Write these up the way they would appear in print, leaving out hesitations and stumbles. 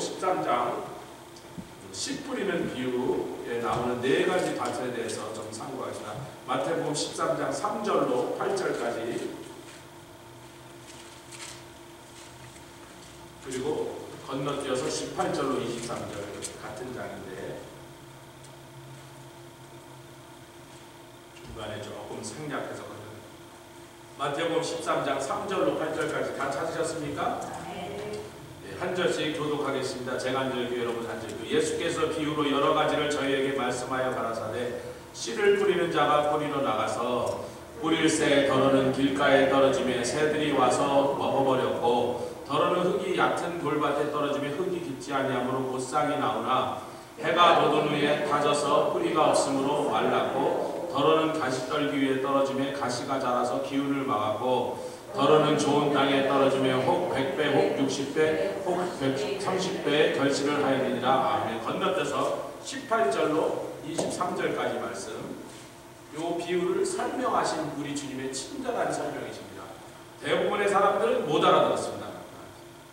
13장 씨 뿌리는 비유에 나오는 네 가지 밭에 대해서 좀 참고하시다. 마태복음 13장 3절로 8절까지, 그리고 건너뛰어서 18절로 23절 같은 장인데 중간에 조금 생략해서 마태복음 13장 3절로 8절까지 다 찾으셨습니까? 네, 한 절씩 교독하겠습니다. 제가 한 절이고 여러분 한 절이고. 예수께서 비유로 여러 가지를 저희에게 말씀하여 가라사대 씨를 뿌리는 자가 뿌리러 나가서 뿌릴새 더러는 길가에 떨어지며 새들이 와서 먹어버렸고, 더러는 흙이 얕은 돌밭에 떨어지며 흙이 깊지 아니하므로 곧 싹이 나오나 해가 돋은 후에 타져서 뿌리가 없으므로 말랐고, 더러는 가시떨기 위에 떨어지며 가시가 자라서 기운을 막았고, 더러는 좋은 땅에 떨어지며 혹 100배, 혹 60배, 혹 130배의 결실을 하였느니라. 아멘. 건너뛰어서 18절로 23절까지 말씀. 요 비유를 설명하신 우리 주님의 친절한 설명이십니다. 대부분의 사람들은 못 알아들었습니다.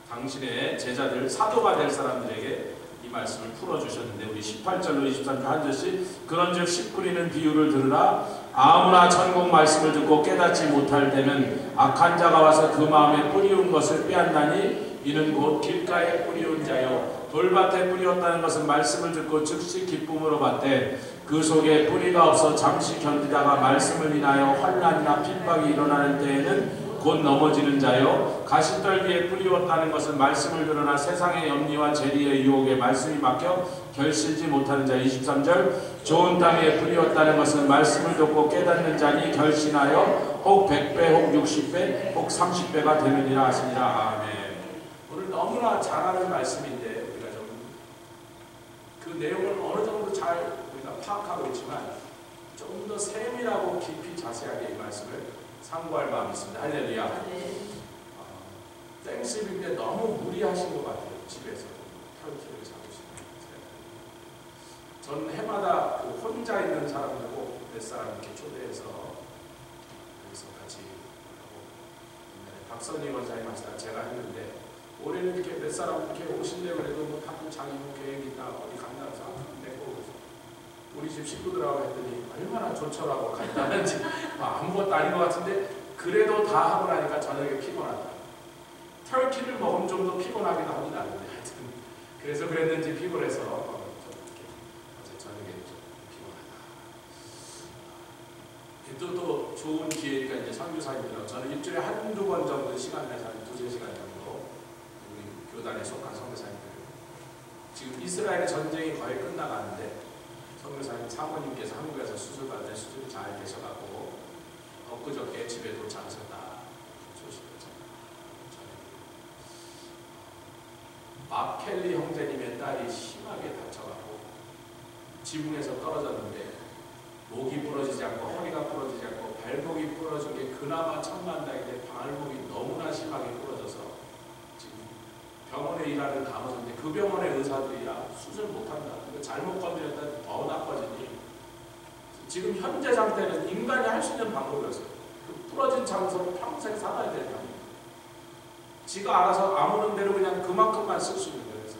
당신의 제자들, 사도가 될 사람들에게 이 말씀을 풀어주셨는데, 우리 18절로 23절 한 절씩. 그런즉 씨 뿌리는 비유를 들으라. 아무나 천국 말씀을 듣고 깨닫지 못할 때는 악한 자가 와서 그 마음에 뿌리운 것을 빼앗나니, 이는 곧 길가에 뿌리운 자요 돌밭에 뿌리었다는 것은 말씀을 듣고 즉시 기쁨으로 받되 그 속에 뿌리가 없어 잠시 견디다가 말씀을 인하여 환난이나 핍박이 일어나는 때에는 곧 넘어지는 자요 가시떨기에 뿌리웠다는 것은 말씀을 들으나 세상의 염리와 재리의 유혹에 말씀이 막혀 결실지 못하는 자. 23절 좋은 땅에 뿌리웠다는 것은 말씀을 듣고 깨닫는 자니 결신하여 혹 100배, 혹 60배, 혹 30배가 되느니라 하시니라. 아멘. 오늘 너무나 잘 아는 말씀인데 우리가 좀 그 내용을 어느 정도 잘 우리가 파악하고 있지만 좀 더 세밀하고 깊이 자세하게 이 말씀을 상고할 마음이 있습니다. 할렐루야. 땡스기빙 때 너무 무리하신 것 같아요. 집에서 타르트를 잡으시는. 전 해마다 그 혼자 있는 사람들고 몇 사람 이렇게 초대해서 여기서 같이 하고, 박선희 원장님 하시다 제가 했는데, 올해는 이렇게 몇 사람 이렇게 오신다고 그래도 뭐 다들 자기 뭐 계획 있다 어디 간다고 해서 내고 우리 집 식구들하고 했더니 얼마나 좋더라고. 간다는지 아무것도 아닌 것 같은데 그래도 다 하고 나니까 저녁에 피곤하다. 터키를 먹으면 좀 더 피곤하기도 합니다. 하여튼 그래서 그랬는지 피곤해서 어제 저녁에 좀 피곤하다. 또 좋은 기회니까 이제 선교사님이랑 저는 일주일에 한두 번 정도 시간 내서 한 2-3시간 정도 우리 교단에 속한 선교사님들, 지금 이스라엘의 전쟁이 거의 끝나가는데 선교사님 사모님께서 한국에서 수술받을 때 수술이 잘 되셔가지고 엊그저께 집에 도착하셨다 소식을 전해드립니다. 막 켈리 형제님의 딸이 심하게 다쳐가지고 지붕에서 떨어졌는데 목이 부러지지 않고 허리가 부러지지 않고 발목이 부러진 게 그나마 천만다행인데 발목이 너무나 심하게 부러져서 지금 병원에 일하는 간호사인데 그 병원의 의사들이 수술 못한다, 잘못 건드렸다 더 나빠지니 지금 현재 상태는 인간이 할 수 있는 방법이었어요. 그 부러진 장소로 평생 살아야 될 방법. 지가 알아서 아무는 대로 그냥 그만큼만 쓸 수 있는 거예요. 그래서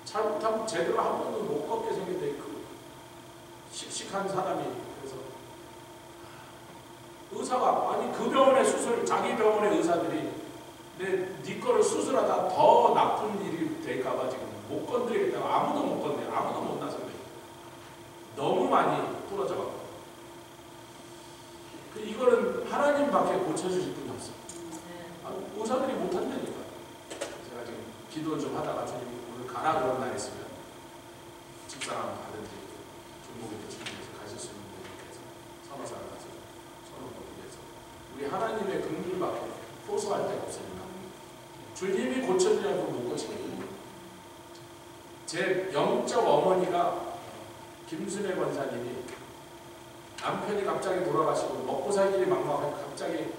잘못하면 제대로 한 번도 못 걷게 생긴데 그 씩씩한 사람이, 그래서 의사가 아니 그 병원의 수술, 자기 병원의 의사들이 네 거를 수술하다 더 나쁜 일이 될까봐 지금 못 건드리겠다고 아무도 못 건드려, 아무도 못 나서 그래. 너무 많이 부러져가지고 이거는 하나님밖에 고쳐주실 분이 없어요. 의사들이 못한다니까. 제가 지금 기도 좀 하다가 주님이 오늘 가라 그런 날 있으면 집사람 받은지 중국에 주님께서 가실 수 있는 분께서 선호사를 가서 선호를 위해서 우리 하나님의 긍휼밖에 호소할 데가 없으니까 주님이 고쳐주냐고 못 고치거든요. 제 영적 어머니가 김순애 권사님이 남편이 갑자기 돌아가시고 먹고 살 길이 막막하고 갑자기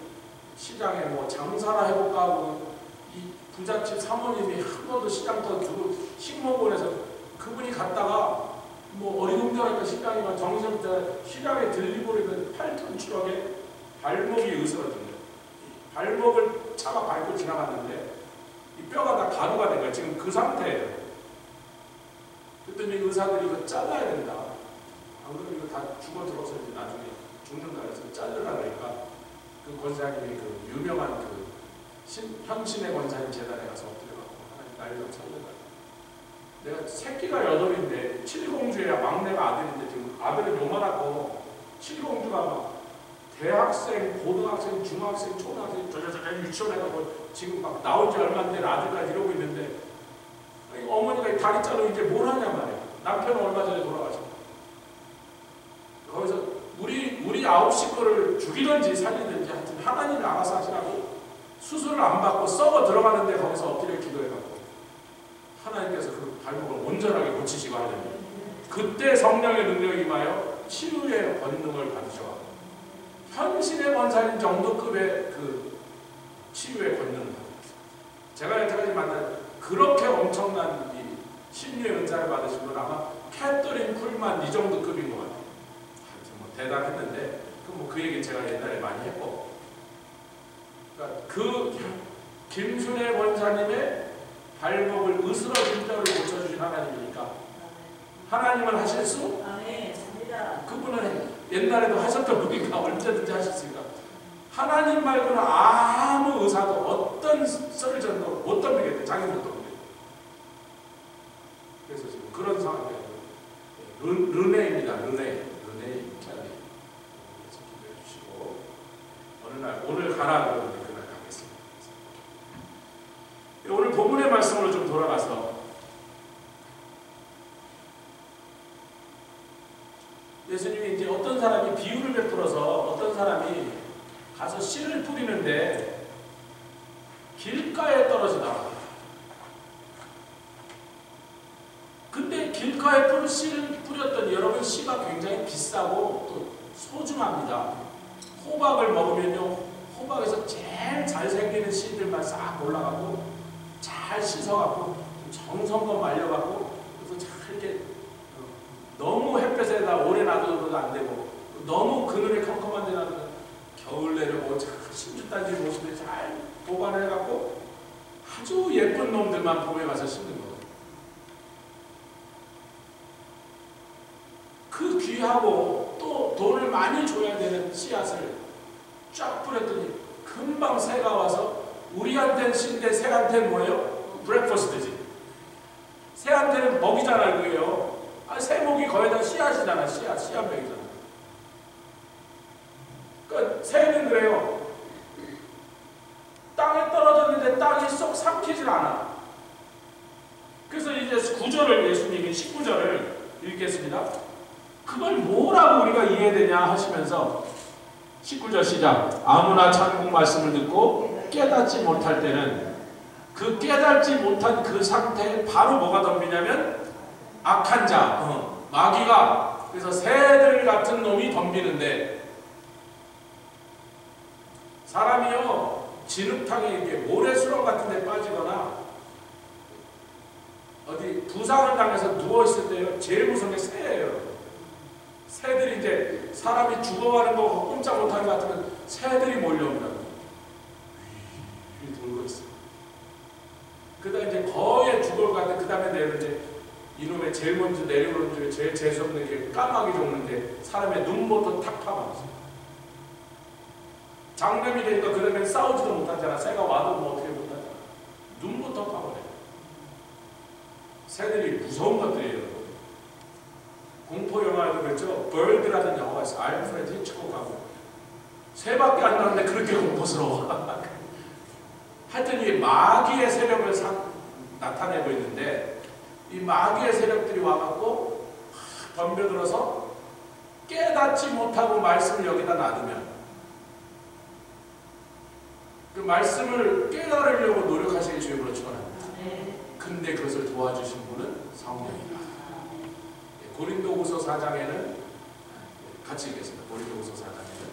시장에 뭐 장사나 해볼까 하고 이 부잣집 사모님이 한 번도 시장 더 두고 식목원에서 그분이 갔다가 뭐 어리둥절하니까 시장이면 정신없다 시장에 들리고 그러면 8톤 추럭에 발목이 으스러진 거예요. 발목을 차가 밟고 지나갔는데 이 뼈가 다 가루가 된 거예요. 지금 그 상태예요. 그랬더니 의사들이 이거 잘라야 된다. 안 그러면 이거 다 죽어들어서 이제 나중에 죽는다 해서 자르라 그러니까 그 권사님이 그 유명한 그 현신의 권사님 재단에 가서 엎드려가고 하나님 날 좀 살려달라. 내가 새끼가 8인데 7공주의 막내가 아들인데 지금 아들은 요만하고 7공주가 막 대학생, 고등학생, 중학생, 초등학생, 유치원에 가고 지금 막 나온 지 얼마 안 된 아들까지 이러고 있는데 어머니가 다리 자르고 이제 뭘 하냐 말이야. 남편은 얼마 전에 돌아가셨고 거기서 우리 9식구를 죽이든지 살리든지 하여튼 하나님이 알아서 하시라고 수술을 안 받고 썩어 들어가는데 거기서 엎드려 기도해갖고 하나님께서 그 발목을 온전하게 고치시고 하더니 그때 성령의 능력이 임하여 치유의 권능을 받으셔. 현신의 권사님 정도급의 그 치유의 권능을 받았어요. 제가 여태까지 만난 그렇게 엄청난 이 신유의 은사를 받으신 건 아마 캐터린 쿨만 이 정도급인 것 같아요. 하여튼 뭐 대단했는데 그 얘기 제가 옛날에 많이 했고, 그러니까 그 김순애 권사님의 발목을 으스러진 뼈를 고쳐주신 하나님이니까 하나님은 하실 수? 그분은 옛날에도 하셨던 분이니까 언제든지 하셨으니까 하나님 말고는 아무 의사도 어떤 설전도 못 덤비겠대. 자기는 못 덤비겠대. 그래서 지금 그런 상황이에요. 르네입니다. 르네 찰리. 그래서 기도해 주시고 어느 날 오늘 가라 그러는데 그날 가겠습니다. 오늘 본문의 말씀으로 좀 돌아가서 예수님이 이제 어떤 사람이 비유를 베풀어서 어떤 사람이 가서 씨를 뿌리는데 길가에 떨어지더라고요. 근데 길가에 씨를 뿌렸더니 여러분 씨가 굉장히 비싸고 또 소중합니다. 호박을 먹으면요, 호박에서 제일 잘 생기는 씨들만 싹 올라가고 잘 씻어갖고 정성껏 말려갖고 그래서 잘 이렇게 너무 햇볕에다 오래 놔둬도 안 되고 너무 그늘에 컴컴한 데 놔두면 겨울 내려고 잘 심주단지 모습에 잘 보관해갖고 아주 예쁜 놈들만 봄에 가서 심는 거예요. 그 귀하고 또 돈을 많이 줘야 되는 씨앗을 쫙 뿌렸더니 금방 새가 와서 우리한테는 씨인데 새한테는 뭐예요? 브렉퍼스트지. 새한테는 먹이잖아요. 그게요. 새목이 거의 다 씨앗이잖아. 씨앗백이잖아. 그러니까 새는 그래요. 땅에 떨어졌는데 땅이 쏙 삼키질 않아. 그래서 이제 9절을 예수님이 19절을 읽겠습니다. 그걸 뭐라고 우리가 이해되냐 하시면서 19절 시작. 아무나 천국 말씀을 듣고 깨닫지 못할 때는 그 깨닫지 못한 그 상태에 바로 뭐가 덤비냐면 악한 자, 마귀가, 그래서 새들 같은 놈이 덤비는데 사람이요 진흙탕에 이렇게 모래수렁 같은 데 빠지거나 어디 부상을 당해서 누워있을 때요 제일 무서운 게 새예요. 새들이 이제 사람이 죽어가는 거 꼼짝 못하는 것 같으면 새들이 몰려온다고 돌고 있어요. 그다음에 이제 거의 죽을 것 같은 그 다음에 내는데 이놈의 제일 먼저 내려오는 중에 제일 재수없는 게 까마귀 종류인데 사람의 눈부터 탁 파맞았어요. 장염이 되니까 그 다음에 싸우지도 못하잖아. 새가 와도 뭐 어떻게 못하잖아. 눈부터 파버려요. 새들이 무서운 것들이에요. 공포 영화에도 그렇죠. 벌드라는 영화가 있어요. 알프레드 히치콕하고 새밖에 안 나는데 그렇게 공포스러워. 하여튼 이 마귀의 세력을 나타내고 있는데 이 마귀의 세력들이 와갖고 덤벼들어서 깨닫지 못하고 말씀을 여기다 놔두면 그 말씀을 깨달으려고 노력하시기 주님으로 축원합니다. 근데 그것을 도와주신 분은 성령이다. 고린도후서 4장에는 같이 읽겠습니다. 고린도후서 4장에는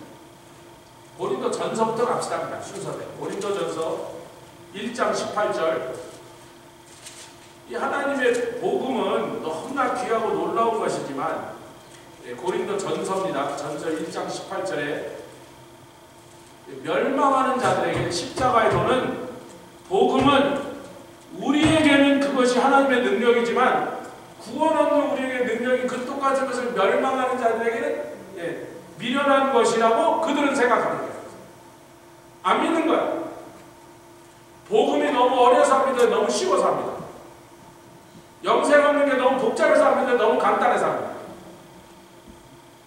고린도 전서부터 갑시다. 순서대로 고린도 전서 1장 18절. 이 하나님의 복음은 너무나 귀하고 놀라운 것이지만 고린도 전서입니다. 전서 1장 18절에 멸망하는 자들에게 십자가의 도는 복음은 우리에게는 그것이 하나님의 능력이지만 구원 없는 우리에게 능력이 그 똑같은 것을 멸망하는 자들에게는 미련한 것이라고 그들은 생각하는 거예요. 안 믿는 거야. 복음이 너무 어려서 합니다. 너무 쉬워서 합니다. 영생 없는 게 너무 복잡해서 합니다. 너무 간단해서 합니다.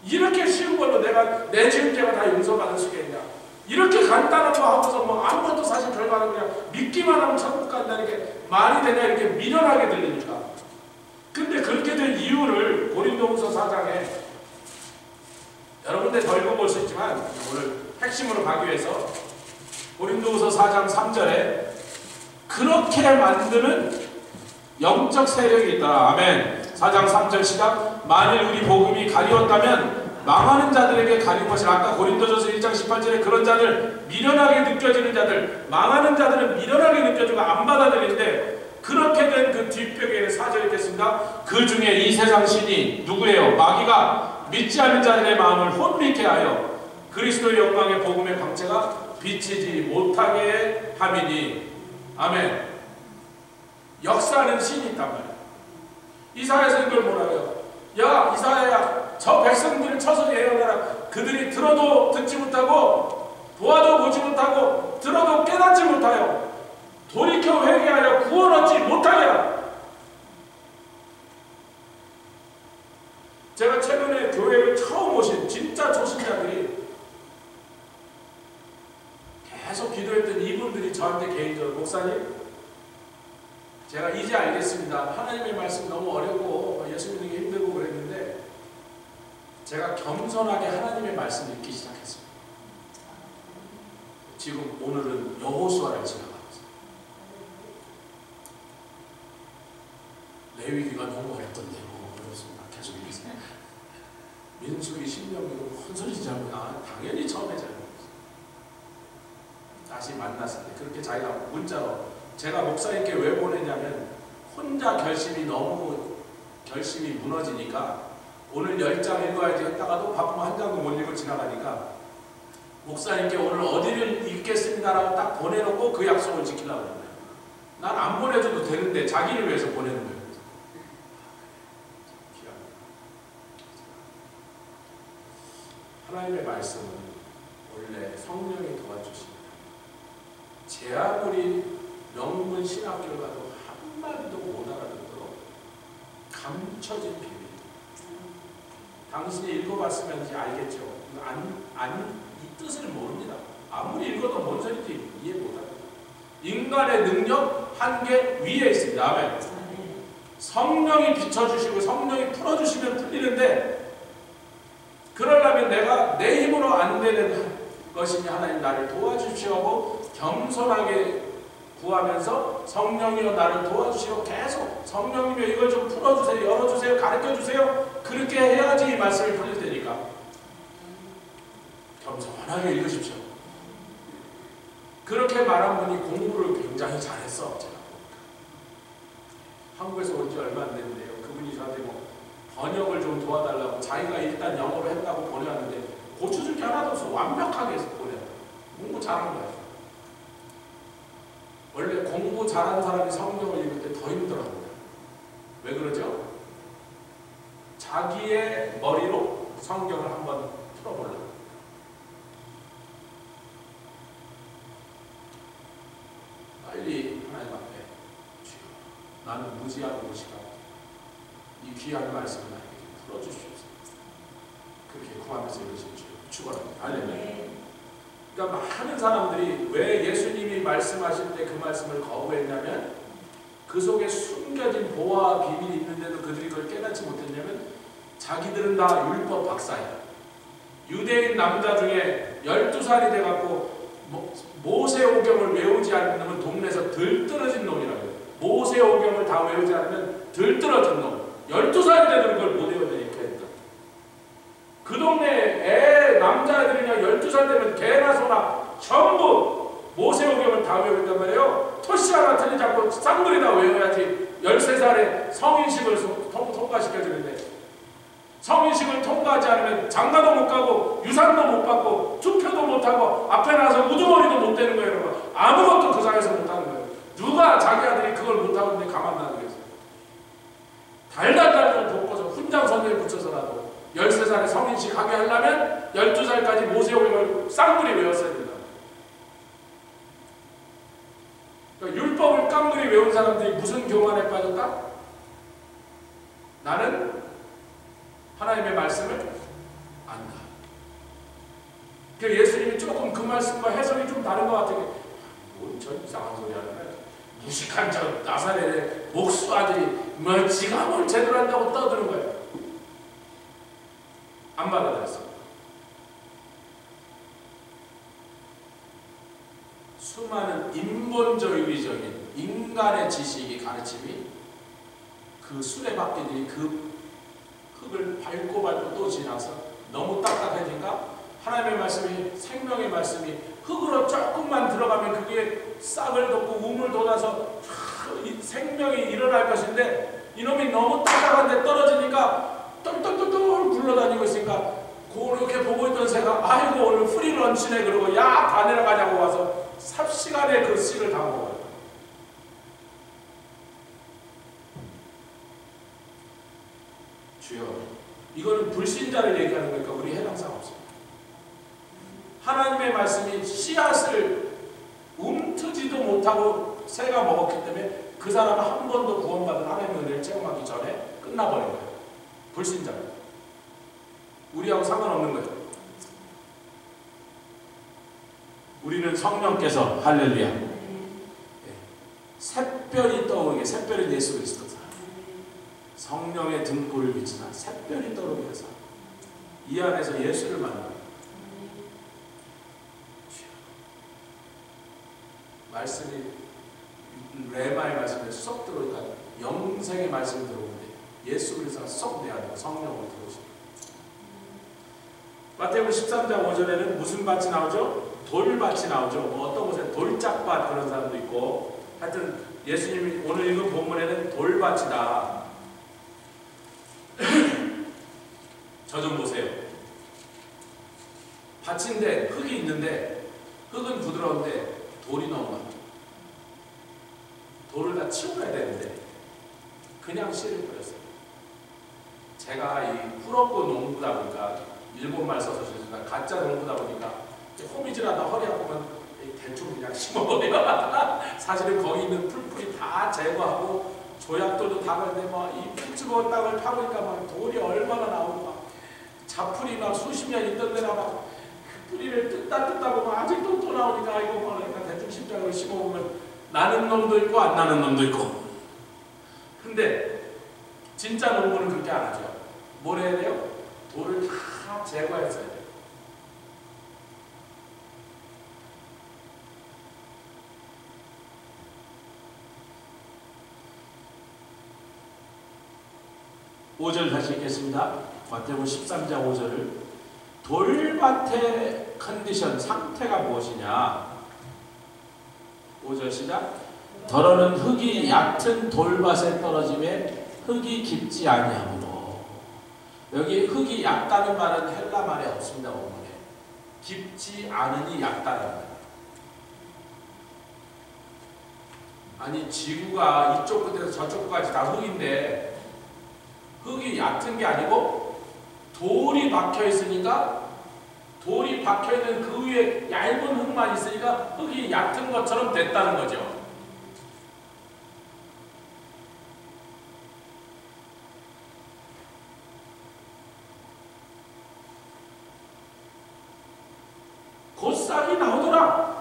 이렇게 쉬운 걸로 내가 내 죄가 다 용서받을 수 있겠냐? 이렇게 간단한 거 하고서 뭐 아무것도 사실 별거 안 하고 그냥 믿기만 하면 천국 간다는 게 말이 되냐 이렇게 미련하게 들리니까. 근데 그렇게 된 이유를 고린도후서 4장에 여러 군데 더 읽어볼 수 있지만 오늘 핵심으로 가기 위해서 고린도후서 4장 3절에 그렇게 만드는 영적 세력이 있다. 아멘. 4장 3절 시작. 만일 우리 복음이 가리웠다면 망하는 자들에게 가린 것이라. 아까 고린도전서 1장 18절에 그런 자들, 미련하게 느껴지는 자들, 망하는 자들은 미련하게 느껴지고 안 받아들이는데 그렇게 된 그 뒷벽에는 4절 읽겠습니다. 그 중에 이 세상 신이 누구예요? 마귀가 믿지 않는 자들의 마음을 혼미케 하여 그리스도의 영광의 복음의 광채가 비치지 못하게 함이니. 아멘. 역사는 신이 있단 말이에요. 이사야에서 이걸 뭐라고요? 야 이사야야, 저 백성들을 쳐서 예언하라. 그들이 들어도 듣지 못하고 보아도 보지 못하고 들어도 깨닫지 못하여 돌이켜 회개하여 구원 얻지 못하게 하라. 제가 최근에 교회를 처음 오신 진짜 초신자들이 계속 기도했던 이분들이 저한테 개인적으로 목사님, 제가 이제 알겠습니다. 하나님의 말씀 너무 어렵고 예수 믿는 게 힘들고 그랬는데 제가 겸손하게 하나님의 말씀 읽기 시작했습니다. 지금 오늘은 여호수아를 지나가고 있어요. 레위기가 너무 어렵던데 어렵습니다. 계속 읽으세요. 민수기, 신명기도 헛소리 잘못. 당연히 처음에 잘못했어요. 다시 만났을 때 그렇게 자기가 문자로, 제가 목사님께 왜 보냈냐면 혼자 결심이 무너지니까 오늘 10장 읽어야지 했다가도 바쁘면 한 장도 못 읽고 지나가니까 목사님께 오늘 어디를 읽겠습니다라고 딱 보내놓고 그 약속을 지키려고 그래요. 난 안 보내줘도 되는데 자기를 위해서 보내는 거예요. 하나님의 말씀은 원래 성령이 도와주십니다. 제 아무리 명문 신학교를 가도 한마디도 못 알아듣도록 감춰진 비밀. 당신이 읽어봤으면 이제 알겠죠. 이 뜻을 모릅니다. 아무리 읽어도 뭔 소리인지 이해 못합니다. 인간의 능력 한계 위에 있습니다. 아멘. 성령이 비춰주시고 성령이 풀어주시면 풀리는데, 그러려면 내가 내 힘으로 안 되는 것이니 하나님 나를 도와주시오 하고 겸손하게 구하면서 성령이여 나를 도와주시오, 계속 성령님이 이걸 좀 풀어주세요, 열어주세요, 가르쳐주세요. 그렇게 해야지 이 말씀이 풀릴 테니까 겸손하게 읽으십시오. 그렇게 말한 분이 공부를 굉장히 잘했어. 제가 한국에서 온 지 얼마 안 됐는데요. 그분이 저한테 뭐 번역을 좀 도와달라고 자기가 일단 영어로 했다고 보내왔는데 고쳐줄 게 하나도 없어. 완벽하게 해서 보내요. 공부 잘한 거예요. 원래 공부 잘하는 사람이 성경을 읽을 때 더 힘들어합니다. 왜 그러죠? 자기의 머리로 성경을 한번 풀어보려고. 빨리 하나님 앞에, 주여 나는 무지한 무엇이가 이 귀한 말씀을 나에게 풀어주시옵소서. 그렇게 구하면서 이러신 줄 축원합니다. 할렐루야. 그러니까 많은 사람들이 왜 예수님이 말씀하실 때 그 말씀을 거부했냐면 그 속에 숨겨진 보화와 비밀이 있는데도 그들이 그걸 깨닫지 못했냐면 자기들은 다 율법 박사야. 유대인 남자 중에 12살이 돼갖고 모세오경을 외우지 않는 놈은 동네에서 들떨어진 놈이라고 해요. 모세오경을 다 외우지 않으면 들떨어진 놈. 12살이 돼도 그걸 못 외우니까 했다. 그 동네에 남자애들이냐 12살 되면 개나 소나 전부 모세오경을 다 외운단 말이에요. 토시 하나 틀리지 않고 쌍둥이 다 외워야지 13살에 성인식을 통과시켜주는데, 성인식을 통과하지 않으면 장가도 못 가고 유산도 못 받고 투표도 못 하고 앞에 나서 우두머리도 못 되는 거예요. 여러분. 아무것도 그 사회에서 못 하는 거예요. 누가 자기 아들이 그걸 못 하는데 가만 놔두겠어요? 달달 엉덩이에 붙여서라도 13살에 성인식 하게 하려면 12살까지 모세오경을 쌍그리 외웠어야 된다. 그러니까 율법을 깡그리 외운 사람들이 무슨 교만에 빠졌다? 나는 하나님의 말씀을 안다. 그러니까 예수님이 조금 그 말씀과 해석이 좀 다른 것 같아요. 뭔 저 이상한 소리 하는 거야. 무식한 저 나사렛의 목수 아들이 뭐 지가 뭘 제대로 한다고 떠드는 거예요. 안 받아들였어. 수많은 인본주의적인 인간의 지식이 가르침이 그 수레바퀴들이 그 흙을 밟고 또 지나서 너무 딱딱해지니까 하나님의 말씀이, 생명의 말씀이 흙으로 조금만 들어가면 그게 싹을 돋고 우물 돋아서 생명이 일어날 것인데 이놈이 너무 딱딱한데 떨어지니까 똘똘똘똘 굴러다니고 있으니까 그렇게 보고 있던 새가 아이고 오늘 프리런치네 그러고 야 다 내려가자고 와서 삽시간에 그 씨를 다 먹어요. 주여, 이거는 불신자를 얘기하는 거니까 우리 해당상 없습니다. 하나님의 말씀이 씨앗을 움트지도 못하고 새가 먹었기 때문에 그 사람은 한 번도 구원받은 하나님의 은혜를 체험하기 전에 끝나버린 거예요. 불신자는. 우리하고 상관없는 거예요. 우리는 성령께서 할렐루야 샛별이 떠오르게, 샛별은 예수 그리스도다. 성령의 등불을 비치나 샛별이 떠오르게 해서 이 안에서 예수를 만나 말씀이 레마의 말씀에 쏙 들어오니까 영생의 말씀이 들어오는데 예수 그리스도가 쏙 내 안에 성령으로 들어오십니다. 마태복음 13장 5절에는 무슨 밭이 나오죠? 돌밭이 나오죠. 뭐 어떤 곳에 돌짝밭 그런 사람도 있고 하여튼 예수님이 오늘 읽은 본문에는 돌밭이다. 저 좀 보세요. 밭인데 흙이 있는데 흙은 부드러운데 돌이 너무 많아. 돌을 다 치워야 되는데 그냥 씨를 뿌렸어요. 제가 이 풀업고 농부다 보니까 일본말 써서 죄송합니다. 가짜 농부다 보니까 호미질하다 허리 아프면 대충 그냥 심어버려요. 사실은 거기 있는 풀뿌리 다 제거하고 조약돌도 다 걸는데 막 이 피츠버 땅을 파보니까 막 돌이 얼마나 나오고 막 자풀이 막 수십 년 있던 데나 막 그 뿌리를 뜯다 보면 아직도 또 나오니까 이거 뭐 그러니까 대충 십자가를 심어보면 나는 놈도 있고 안 나는 놈도 있고. 근데 진짜 농부는 그렇게 안 하죠. 뭘 해야 돼요? 돌을 다 제거했어야 돼요. (5절) 다시 읽겠습니다. 마태복음 13장 5절을 돌밭의 컨디션, 상태가 무엇이냐? 5절 시작. 더러는 흙이 얕은 돌밭에 떨어짐에 흙이 깊지 아니하므로. 여기 흙이 얕다는 말은 헬라 말에 없습니다. 원문에. 깊지 않으니 얕다는 말. 아니 지구가 이쪽 끝에서 저쪽 끝까지 다 흙인데 흙이 얕은 게 아니고 돌이 박혀 있으니까 돌이 박혀 있는 그 위에 얇은 흙만 있으니까 흙이 얕은 것처럼 됐다는 거죠. 곧 싹이 나오더라.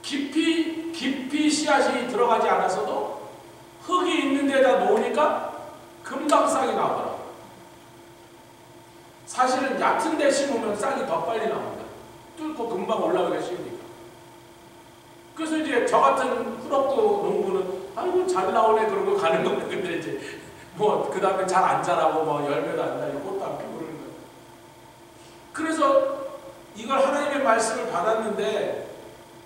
깊이 씨앗이 들어가지 않았어도 흙이 있는 데다 놓으니까 금방 싹이 나오더라. 사실은 얕은 데 심으면 싹이 더 빨리 나옵니다. 뚫고 금방 올라오기가 쉬우니까. 그래서 이제 저 같은 풀업도 농부는 아이고 잘 나오네 그러고 가는 건데 근데 이제 뭐 그 다음에 잘 안 자라고 뭐 열매도 안 달리고 꽃도 안 피고 그러는 거예요. 그래서 이걸 하나님의 말씀을 받았는데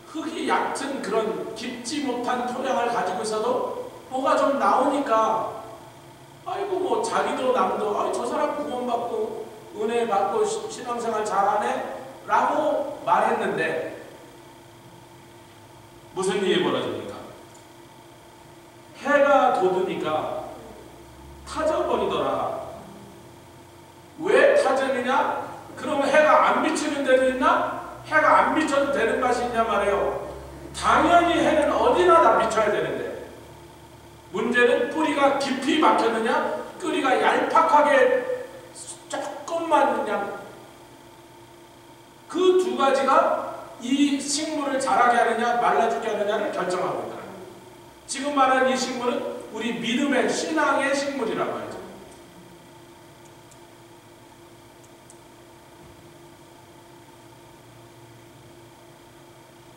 흙이 얕은 그런 깊지 못한 토양을 가지고 있어도 뭐가 좀 나오니까 아이고 뭐 자기도 남도 아이 저 사람 구원받고 은혜 받고 신앙생활 잘하네 라고 말했는데 무슨 일이 벌어집니까? 해가 돋으니까 타져버리더라. 왜 타지느냐? 그러면 해가 안 비치는 데도 있나? 해가 안 비쳐도 되는 맛이 있냐 말이에요. 당연히 해는 어디나 다 비쳐야 되는데, 문제는 뿌리가 깊이 박혔느냐, 뿌리가 얄팍하게 조금만 그냥, 그 두 가지가 이 식물을 자라게 하느냐 말라죽게 하느냐를 결정하고 있다. 지금 말하는 이 식물은 우리 믿음의 신앙의 식물이라고 하죠.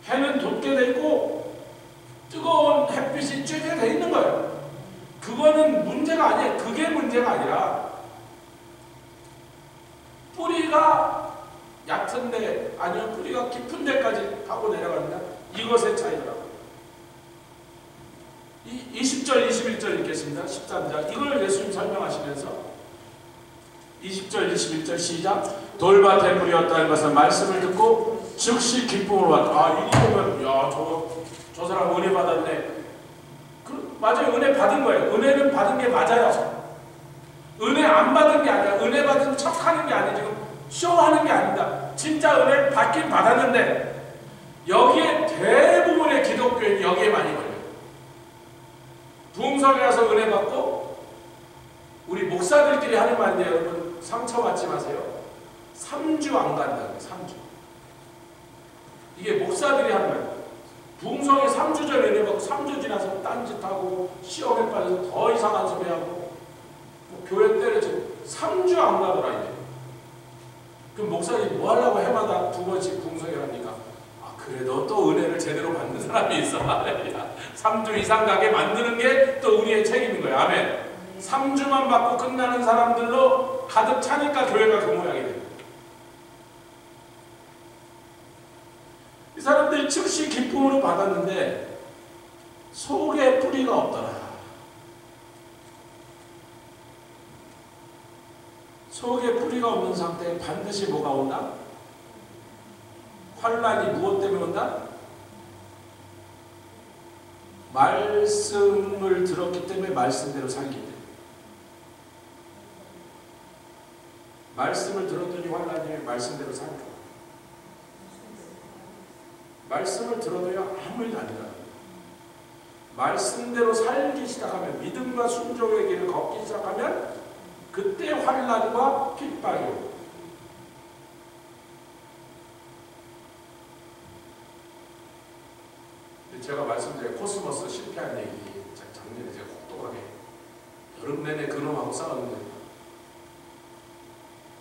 해는 돋게 돼 있고 뜨거운 햇빛이 쬐게 돼 있는 거예요. 그거는 문제가 아니에요. 그게 문제가 아니라 뿌리가 얕은데 아니면 뿌리가 깊은 데까지 하고 내려가느냐, 이것의 차이더라고요. 20절 21절 읽겠습니다. 13장 이걸 예수님 설명하시면서 20절 21절 시작. 돌밭에 뿌리였다는 것은 말씀을 듣고 즉시 기쁨으로 왔다. 아, 이거 보면 야, 저 사람 은혜 받았네. 맞아요. 은혜 받은 거예요. 은혜는 받은 게 맞아요. 은혜 안 받은 게 아니라, 은혜 받은 척하는 게 아니에요. 지금 쇼하는 게 아니다. 진짜 은혜를 받긴 받았는데 여기에 대부분의 기독교인이 여기에 많이 걸려요. 부흥석에 가서 은혜 받고, 우리 목사들끼리 하는 말인데 여러분 상처받지 마세요. 3주 안 간다고요. 3주. 이게 목사들이 하는 말이에요. 부흥석에 3주 전에 은혜 받고 3주 지나서 딴짓하고 시험에 빠져서 더 이상한 소리하고 뭐 교회 때려치고 3주 안 가더라 이제. 그럼 목사님 뭐 하려고 해마다 2번씩 부흥석에 합니까? 아, 그래도 또 은혜를 제대로 받는 사람이 있어. 3주 이상 가게 만드는 게 또 우리의 책임인 거예요. 아멘. 3주만 받고 끝나는 사람들로 가득 차니까 교회가 그 모양이 돼요. 이 사람들이 즉시 기쁨으로 받았는데 속에 뿌리가 없더라. 속에 뿌리가 없는 상태에 반드시 뭐가 온다? 환란이 무엇 때문에 온다? 말씀을 들었기 때문에 말씀대로 살기 때문에. 말씀을 들었더니 환란이 말씀대로 살기. 말씀을 들어도야 아무 일도 아니다. 말씀대로 살기 시작하면, 믿음과 순종의 길을 걷기 시작하면 그때 환란과 핍박이 오고. 제가 말씀드린 코스모스 실패한 얘기, 작년에 제가 혹독하게 여름 내내 그놈하고 싸웠는데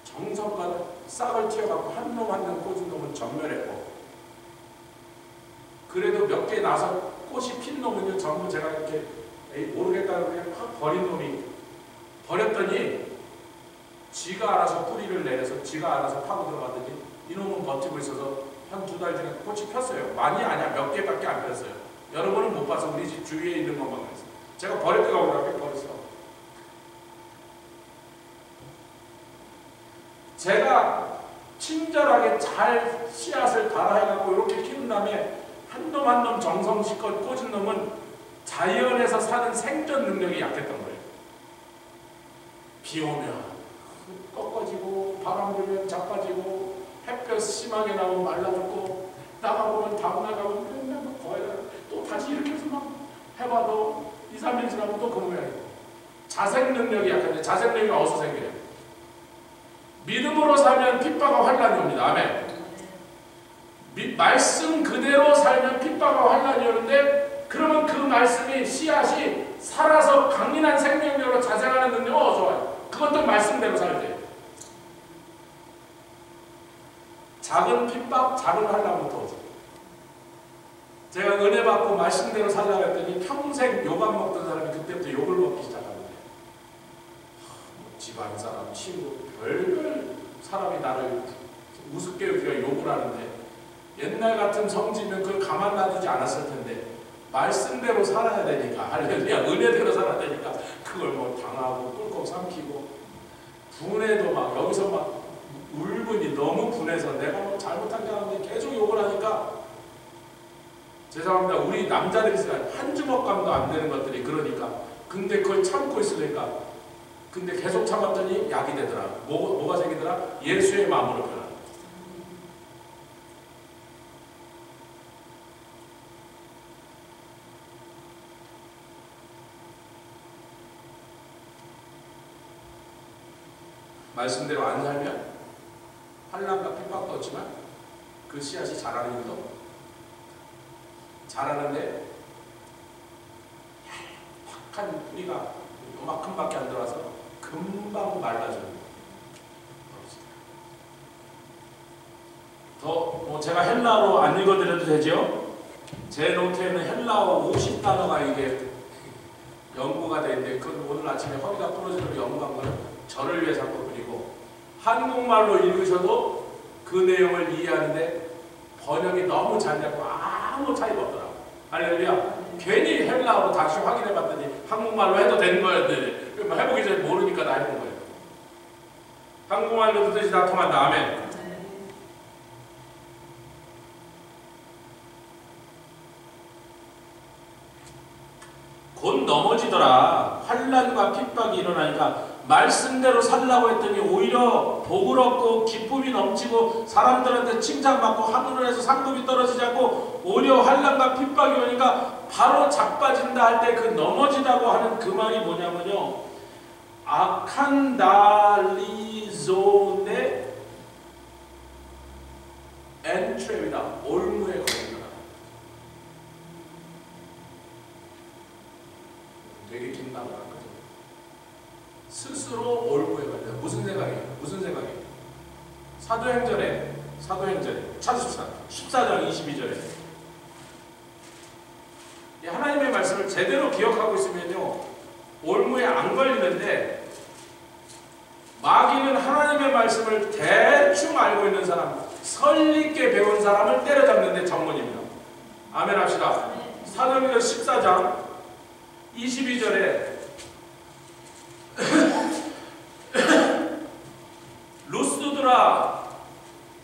정성과 싹을 튀어갖고 한 놈 한 놈 꽂은 놈은 전멸했고, 그래도 몇 개 나서 꽃이 핀 놈은요 전부 제가 이렇게 모르겠다고 그냥 확 버린 놈이, 버렸더니 지가 알아서 뿌리를 내려서 지가 알아서 파고 들어가더니 이놈은 버티고 있어서 한 2달 전에 꽃이 폈어요. 많이 아니야. 몇 개밖에 안 폈어요. 여러분은 못 봐서 우리 집 주위에 있는 것만 봤어요. 제가 버릴 때가 오더라고요. 버렸어. 제가 친절하게 잘 씨앗을 발화해갖고 이렇게 키운 다음에 한 놈 한 놈 정성껏 꽂은 놈은 자연에서 사는 생존 능력이 약했던 거예요. 비 오면 꺾어지고, 바람 불면 자빠지고, 햇볕 심하게 나오면 말라 죽고, 나가보면 다음날 가면 맨날 거의 또 다시 이렇게 해서 막 해봐도 2, 3일 지나면 또 그 모양이고. 자생 능력이 약한데, 자생 능력이 어디서 생겨요? 믿음으로 살면 핍박과 환란이 옵니다. 아멘. 말씀 그대로 살면 핍박과 환란이 오는데, 그러면 그 말씀이 씨앗이 살아서 강인한 생명력으로 자생하는 능력은 어디서 와요? 그것도 말씀대로 살때. 작은 핍박, 작은 환란부터 오죠. 제가 은혜 받고 말씀대로 살라고 했더니 평생 욕 안 먹던 사람이 그때부터 욕을 먹기 시작하는데, 집안 사람, 친구, 별별 사람이 나를 우습게 여기가 욕을 하는데, 옛날 같은 성지면 그걸 가만 놔두지 않았을 텐데 말씀대로 살아야 되니까, 할렐루야, 은혜대로 살아야 되니까 그걸 뭐 당하고 꿀꺽 삼키고, 분해도 막 여기서 막 울분이 너무 분해서 내가 뭐 잘못한 게 아닌데 계속 욕을 하니까, 죄송합니다, 우리 남자들이 한 주먹감도 안 되는 것들이, 그러니까 근데 그걸 참고 있으니까 근데 계속 참았더니 약이 되더라. 뭐가 생기더라? 예수의 마음으로 변화. 말씀대로 안 살면 환난과 핍박도 없지만 그 씨앗이 자라는 일도 자라는데 얄팍한 뿌리가 요만큼밖에 안 들어와서 금방 말라져요. 더 제가 헬라어로 안 읽어드려도 되죠? 제 노트에는 헬라어 50단어가 이게 연구가 되어 있는데 그 오늘 아침에 허리가 부러지도록 연구한 거는 저를 위해서 한 것뿐이고 한국말로 읽으셔도 그 내용을 이해하는데 번역이 너무 잘 되고 아무 차이가 없더라. 할렐루야. 괜히 헬라어로 다시 확인해 봤더니 한국말로 해도 되는 거였는데 해보기 전에 모르니까 나 해본 거예요. 한국말로 뜻이 다 통한다. 아멘. 곧 넘어지더라. 환난과 핍박이 일어나니까 말씀대로 살라고 했더니 오히려 복을 얻고 기쁨이 넘치고 사람들한테 칭찬받고 하늘에서 상급이 떨어지지 않고 오히려 환난과 핍박이 오니까 바로 자빠진다 할 때 그 넘어지다고 하는 그 말이 뭐냐면요. 아칸달리존의 엔트레이다. 올무에 걸린다. 되게 긴 단어란 거죠. 스스로 올무에 걸린다. 무슨 생각이에요? 무슨 생각이에요? 사도행전에 차수상 14장 22절에 하나님의 말씀을 제대로 기억하고 있으면요 올무에 안 걸리는데 마귀는 하나님의 말씀을 대충 알고 있는 사람, 설있게 배운 사람을 때려잡는데 전문입니다. 아멘 합시다. 사도행전 14장 22절에 루스드라,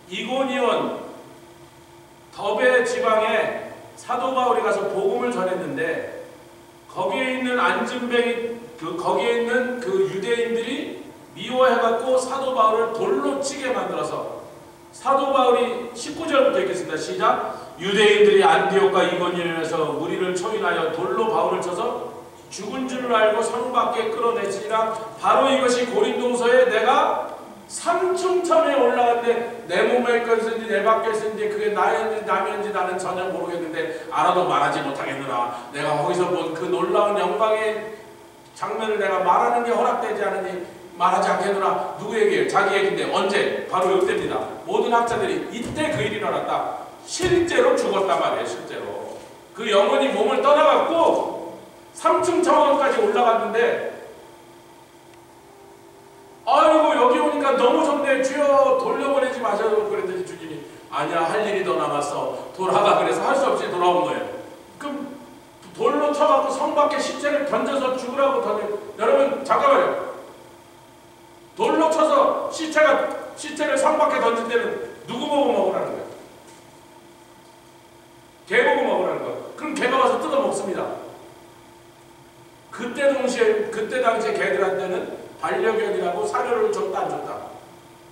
이고니온, 더베 지방에 사도 바울이 가서 복음을 전했는데 거기에 있는 안진뱅이 거기에 있는 그 유대인들이 미워해갖고 사도 바울을 돌로 치게 만들어서 사도 바울이 19절부터 읽겠습니다. 시작. 유대인들이 안디옥과 이고니온에서 무리를 초인하여 돌로 바울을 쳐서 죽은 줄을 알고 성 밖에 끌어내치니라. 바로 이것이 고린도서에 내가 3층 천에 올라갔는데 내 몸에 있었는지 내 밖에 있었는지 그게 나였는지 남이었는지 나는 전혀 모르겠는데 알아도 말하지 못하겠노라. 내가 거기서 본 그 놀라운 영광의 장면을 내가 말하는 게 허락되지 않으니 말하지 않겠노라. 누구 얘기예요? 자기 얘기인데 언제? 바로 이때입니다. 모든 학자들이 이때 그 일이 일어났다. 실제로 죽었단 말이에요. 실제로 그 영혼이 몸을 떠나갔고 3층 차원까지 올라갔는데 아이고 여기 오니까 너무 좋네. 주여 돌려보내지 마셔도 그랬더니 주님이 아니야 할 일이 더 남았어. 돌아가. 그래서 할 수 없이 돌아온 거예요. 그럼 돌로 쳐갖고 성 밖에 시체를 던져서 죽으라고 던져. 여러분 잠깐만요. 돌로 쳐서 시체를 성 밖에 던질 때는 누구 보고 먹으라는 거예요? 개 보고 먹으라는 거예요. 그럼 개가 와서 뜯어 먹습니다. 그때 당시에 개들한테는 반려견이라고 사료를 줬다 안 줬다.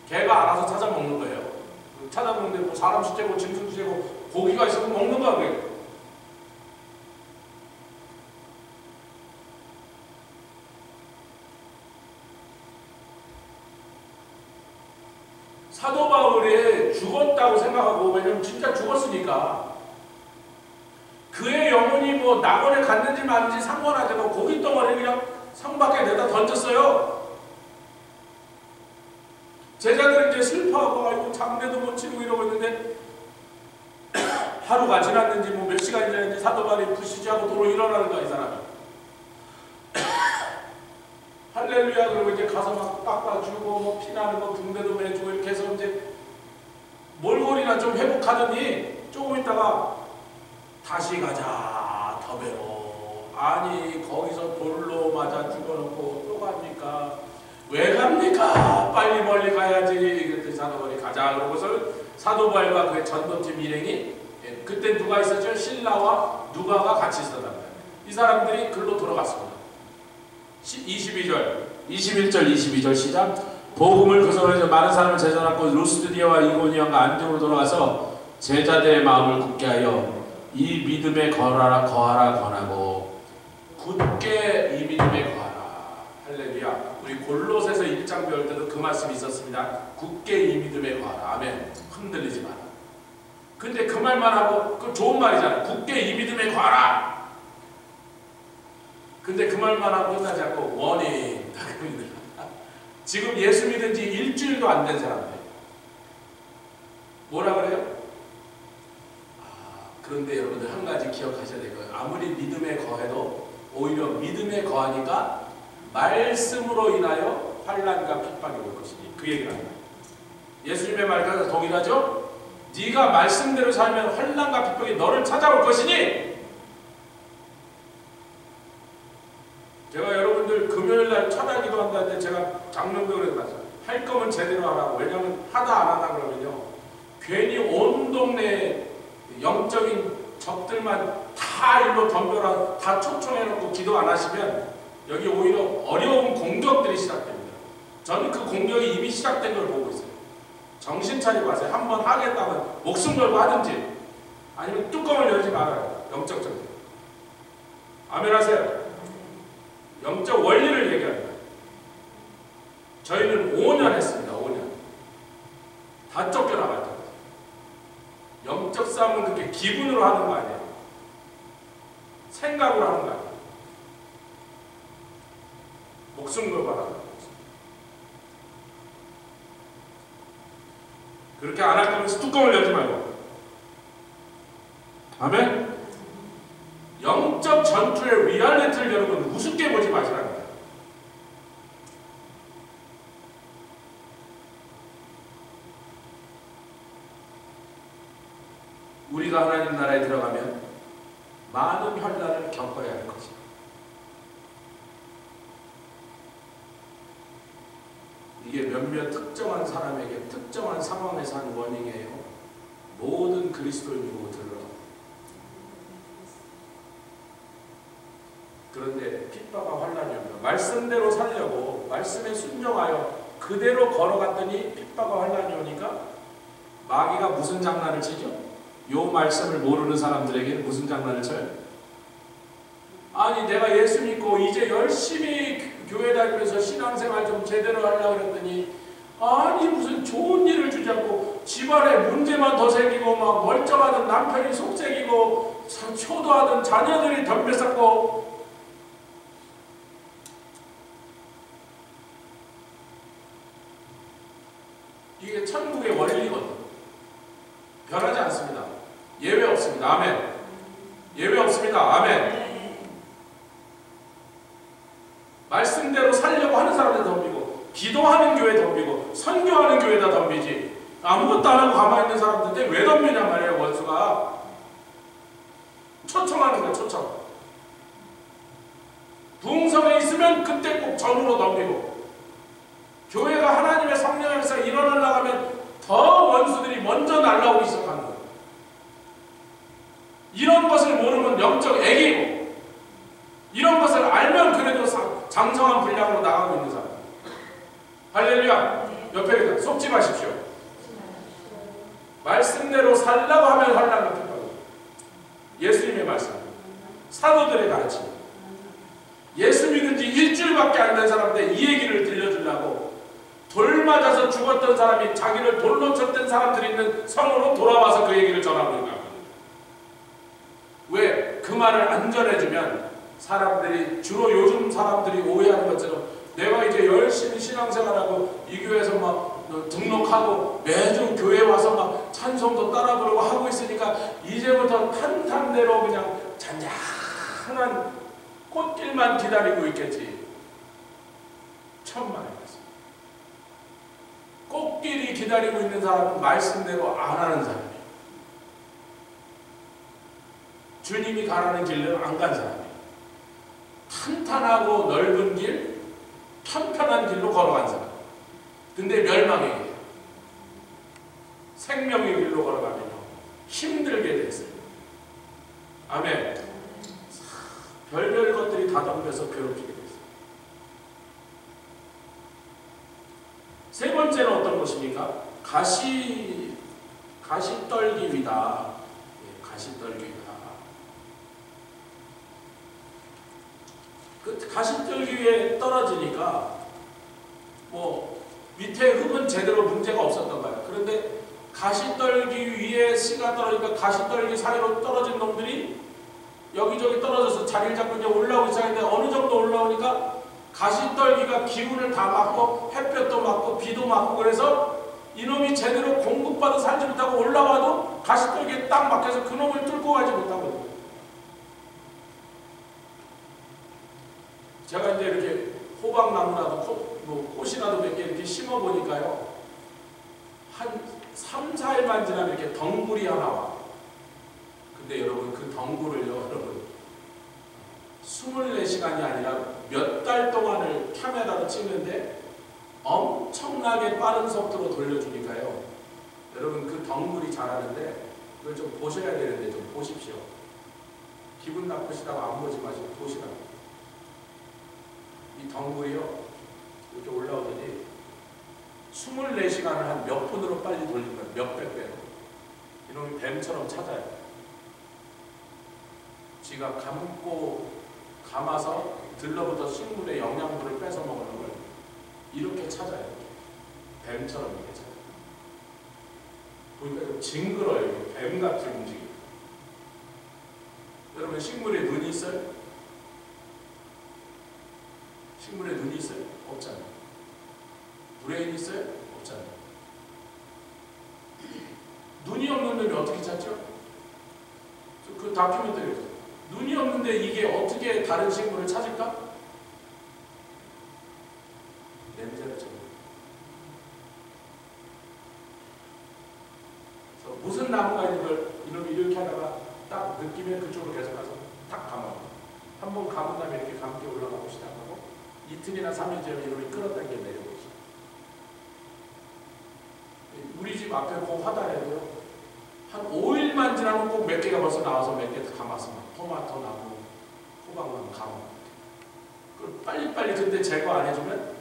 개가 알아서 찾아 먹는 거예요. 찾아먹는데 뭐 사람 시체고 짐승 시체고 고기가 있으면 먹는 거야 그게. 사도 바울이 죽었다고 생각하고 왜냐면 진짜 죽었으니까 그의 영혼이 뭐 낙원에 갔는지 마는지 상관하지 않고 고기 덩어리를 그냥 성 밖에 내다 던졌어요. 제자들은 이제 슬퍼하고 아이고 장례도 못 치르고 이러고 있는데 하루가 지났는지 뭐 몇 시간이 지났는지 사도 바울이 부시지하고 도로 일어나는 거야 이 사람이. 할렐루야 그러고 이제 가서 막 깎아주고 뭐 피나는 거 붕대도 매주고 이렇게 해서 이제 몰골이나 좀 회복하더니 조금 있다가 다시 가자 더베로. 아니 거기서 돌로 맞아 죽어놓고 또 갑니까? 왜 갑니까? 빨리 멀리 가야지. 그랬더니 사도 바울이 가자 그러고서 사도 바울과 그의 전도팀 일행이 그때 누가 있었죠? 신라와 누가가 같이 있었단 말이에요. 이 사람들이 글로 돌아갔습니다. 22절, 21절, 22절 시작. 복음을 그소리에서 많은 사람을 제자잡고 루스드리아와 이고니온과 안디옥으로 돌아가서 제자들의 마음을 굳게 하여 이 믿음에 거하라 권하고 굳게 이 믿음에 거하라. 할렐루야. 우리 골로새서 1장 배울 때도 그 말씀이 있었습니다. 굳게 이 믿음에 거하라. 아멘. 흔들리지 마라. 근데 그 말만 하고 그 좋은 말이잖아. 굳게 이 믿음에 거하라. 근데 그 말만 하고 끝나지 않고 원인. 지금 예수 믿은 지 일주일도 안 된 사람들 뭐라 그래요? 그런데 여러분들 한 가지 기억하셔야 될 거예요. 아무리 믿음에 거해도 오히려 믿음에 거하니까 말씀으로 인하여 환난과 핍박이 올 것이니 그 얘기를 합니다. 예수님의 말과 동일하죠? 네가 말씀대로 살면 환난과 핍박이 너를 찾아올 것이니. 제가 여러분들 금요일날 천하기도 한다는데 제가 장명벽을 해서 할 거면 제대로 하라고. 왜냐하면 하다 안 하다 그러면요 괜히 온 동네에 영적인 적들만 다 일로 덤벼라 다 초청해놓고 기도 안 하시면 여기 오히려 어려운 공격들이 시작됩니다. 저는 그 공격이 이미 시작된 걸 보고 있어요. 정신 차리고 하세요. 한번 하겠다면 목숨 걸고 하든지 아니면 뚜껑을 열지 말아요. 영적 전쟁. 아멘 하세요. 영적 원리를 얘기합니다. 저희는 5년 했습니다. 5년. 다 쫓겨나갈 때. 영적 싸움은 그렇게 기분으로 하는 거 아니에요. 생각으로 하는 거 아니에요. 목숨 걸고 하는 거예요. 그렇게 안 할 거면 뚜껑을 열지 말고. 아멘? 영적 전투의 리얼리티를 여러분 우습게 보지 마시라는 거예요. 우리가 하나님 나라에 들어가면 많은 환난을 겪어야 할 것이다. 이게 몇몇 특정한 사람에게 특정한 상황에서 한 원인이에요. 모든 그리스도인이 보고 들으라. 그런데 핍박과 환난이 옵니다. 말씀대로 살려고 말씀에 순종하여 그대로 걸어갔더니 핍박과 환난이 오니까 마귀가 무슨 장난을 치죠? 요 말씀을 모르는 사람들에게 무슨 장난을 쳐요? 아니 내가 예수 믿고 이제 열심히 교회 다니면서 신앙생활 좀 제대로 하려고 그랬더니 아니 무슨 좋은 일을 주지 않고 집안에 문제만 더 생기고 막 멀쩡하던 남편이 속색이고 효도하던 자녀들이 덤벼쌌고 이게 천국의 원리거든. 변하지 않습니다. 예외 없습니다. 아멘. 예외 없습니다. 아멘. 말씀대로 살려고 하는 사람들 덤비고 기도하는 교회 덤비고 선교하는 교회다 덤비지 아무것도 안 하고 가만히 있는 사람들한테 왜 덤비냔 말이에요. 원수가 초청하는 거예요. 초청. 부흥성에 있으면 그때 꼭 전으로 덤비고 교회가 하나님의 성령에서 일어나려고 하면 더 원수들이 먼저 날라오기 시작하는 거예요. 이런 것을 모르면 영적 애기고 이런 것을 알면 그래도 장성한 분량으로 나가고 있는 사람. 할렐루야. 옆에 속지 마십시오. 말씀대로 살라고 하면 환난을 핍박하고 예수님의 말씀 사도들의 가르침 예수 믿은 지 일주일밖에 안 된 사람인데 이 얘기를 들려주려고 돌 맞아서 죽었던 사람이 자기를 돌로 쳤던 사람들이 있는 성으로 돌아와서 그 얘기를 전하고 있는 겁니다. 왜? 그 말을 안 전해주면 사람들이 주로 요즘 사람들이 오해하는 것처럼 내가 이제 열심히 신앙생활하고 이 교회에서 막 등록하고 매주 교회 와서 막 찬송도 따라 부르고 하고 있으니까 이제부터 탄탄대로 그냥 잔잔한 꽃길만 기다리고 있겠지. 천만에 꽃길이 기다리고 있는 사람은 말씀대로 안 하는 사람이에요. 주님이 가라는 길을 안 간 사람이에요. 탄탄하고 넓은 길, 편편한 길로 걸어간 사람. 근데 멸망의 길, 생명의 길로 걸어가면요 힘들게 됐어요. 아멘. 별별 것들이 다 덤벼서 괴롭히게 됐어요. 세 번째는 어떤 것입니까? 가시떨기위다. 예, 가시떨기위다. 그 가시떨기 위에 떨어지니까 뭐 밑에 흙은 제대로 문제가 없었던 거예요. 그런데 가시떨기 위에 씨가 떨어지니까 가시떨기 사이로 떨어진 놈들이 여기저기 떨어져서 자리를 잡고 이제 올라오기 시작했는데 어느 정도 올라오니까 가시떨기가 기운을 다 맞고 햇볕도 맞고 비도 맞고 그래서 이놈이 제대로 공급받아 살지 못하고 올라와도 가시떨기에 딱 막혀서 그놈을 뚫고 가지 못하거든요. 제가 이제 이렇게 호박나무라도 꽃이라도 몇 개 이렇게 심어 보니까요, 한 3, 4일만 지나면 이렇게 덩굴이 하나 와. 근데 여러분 그 덩굴을요, 여러분 24시간이 아니라 몇 달 동안을 카메라로 찍는데 엄청나게 빠른 속도로 돌려주니까요, 여러분 그 덩굴이 자라는데 그걸 좀 보셔야 되는데 좀 보십시오. 기분 나쁘시다고 안 보지 마시고 보시라고. 이 덩굴이요, 이렇게 올라오더니 24시간을 한 몇 분으로 빨리 돌리는 거예요. 몇백 배로. 이놈이 뱀처럼 찾아요. 지가 감아서 들러부터 식물의 영양분을 뺏어 먹는 걸 이렇게 찾아요. 뱀처럼 이렇게 찾아요. 보니까 좀 징그러워요. 뱀같이 움직여요. 여러분 식물에 눈이 있어요? 식물에 눈이 있어요? 없잖아요. 브레인이 있어요? 없잖아요. 눈이 없는 놈이 어떻게 찾죠? 그 다큐멘터리에서 눈이 없는데 이게 어떻게 다른 식물을 찾을까? 냄새를 찾는 거예요. 그래서 무슨 나무가 있는 걸 이놈이 이렇게 하다가 딱 느끼면 그쪽으로 계속 가서 탁 감아요. 한번 감은 다음에 이렇게 감게 올라가고 시작하고 이틀이나 3일 전에 이놈이 끌어당겨 내려오죠. 우리 집 앞에 그 화단에도요, 한 5일만 지나면 꼭 몇 개가 벌써 나와서 몇 개 감았습니다. 토마토 나무, 호박나무 감아. 그걸 빨리빨리 근데 제거 안 해주면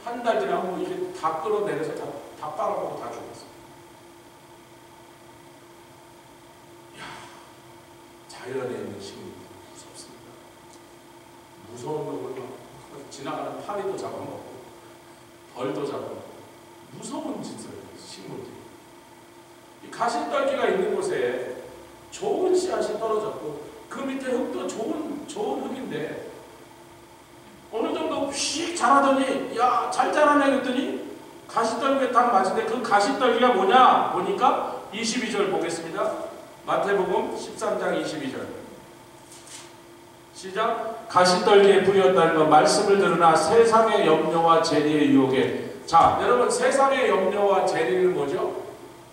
한 달 지나면 뭐 이게 다 끌어내려서 다 빨아먹고 다 죽었어. 이야, 자연에 있는 식물이 무섭습니다. 무서운 놈을 막 지나가는 파리도 잡아먹고 벌도 잡아먹고 무서운 짓을 해요, 식물들이. 이 가시떨기가 있는 곳에 좋은 씨앗이 떨어졌고 그 밑에 흙도 좋은 흙인데 어느 정도 휙 자라더니 야, 잘 자라네 그랬더니 가시떨기에 딱 맞은데 그 가시떨기가 뭐냐 보니까 22절 보겠습니다. 마태복음 13장 22절 시작. 가시떨기에 뿌렸다는 것 말씀을 들으나 세상의 염려와 재리의 유혹에. 자, 여러분 세상의 염려와 재리는 뭐죠?